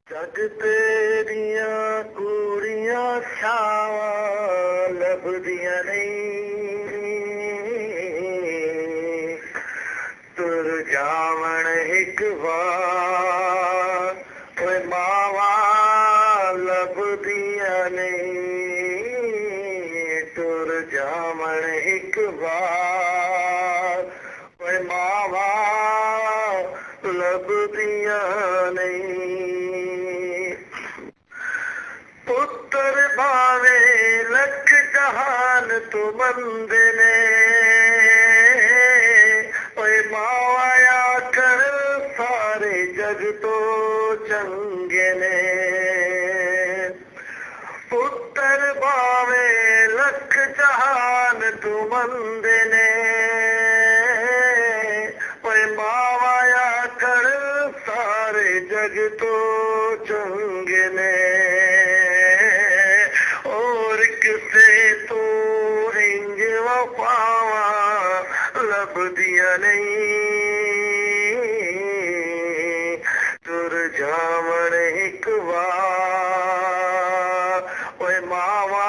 जग तेरिया कूड़िया छावा लभदियां नहीं तुर जावण एक बार ओए मावा लभदियां नहीं तुर जावण एक बार ओए मावा लभदियां नहीं पुत्र भावे लख जहान तू बंदे ने ओए माया कर सारे जग तो चंगे ने पुत्र भावे लख जहान तू बंदे ने ओए माया कर सारे जग तो चंगे ने से तू इंज वफावा लभदियां नहीं तुर जावण एक बार ओए मावा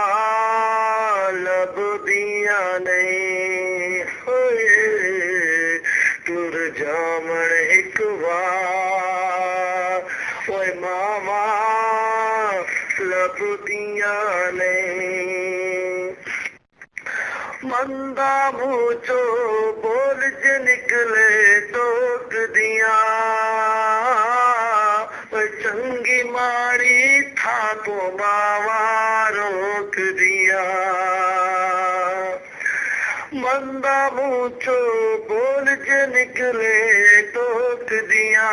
लभदियां नहीं तुर जावण एक बार ओए मावा लभदियां नहीं मंदा मुँह चो बोल ज निकले टोक दिया चंगी माड़ी था तो बावा रोक दिया मंदा मुँह चो बोल ज निकले टोक दिया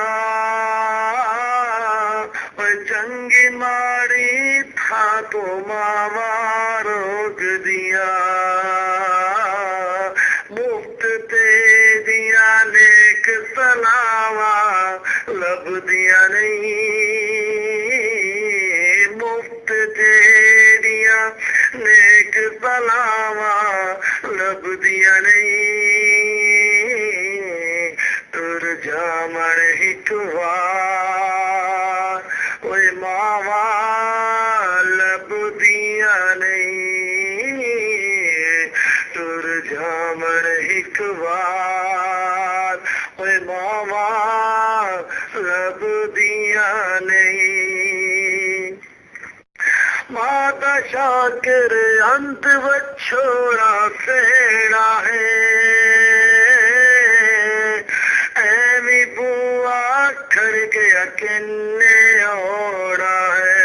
चंगी माड़ी था तो मावा रोक दिया मुफ्त ते दिया नेक सलावा लभदियां नहीं मुफ्त ते दिया नेक सलावा लभदियां नहीं तुर जावण एक बार ओए मावा लभदियां नहीं तुर जावण एक बार ओए मावा लभदियां नहीं माता शाकिर अंत बछोड़ा सेड़ा है ऐवी बुआ खड़ गया किन्ने ओड़ा है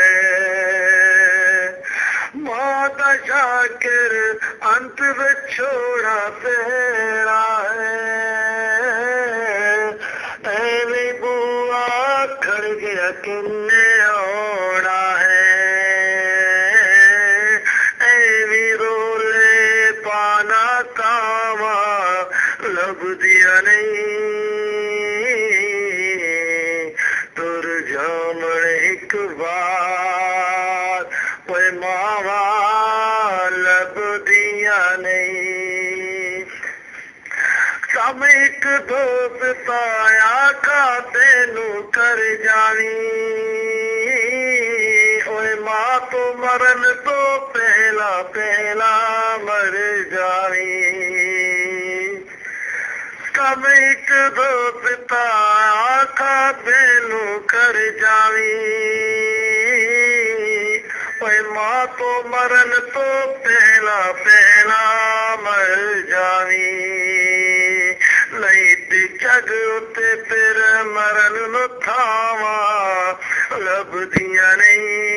माता शाकिर अंत बछोड़ा सेड़ा है ऐवी बुआ खड़ गया किन्ने ओड़ा है ऐवी रोले पाना कावा लभदियां नहीं तुर जावण एक बार ओए मावा लभदियां नहीं सम एक दोस्त आया का तेनू कर जावी ओए मां तो मरन तो पहला पहला मर जावी कम एक दोस्त आखा तेनू कर जावी ओए मां तो मरन तो पहला पहला मर जावी नहीं ते जग उते फिर मरन नु थावा लभदियां नहीं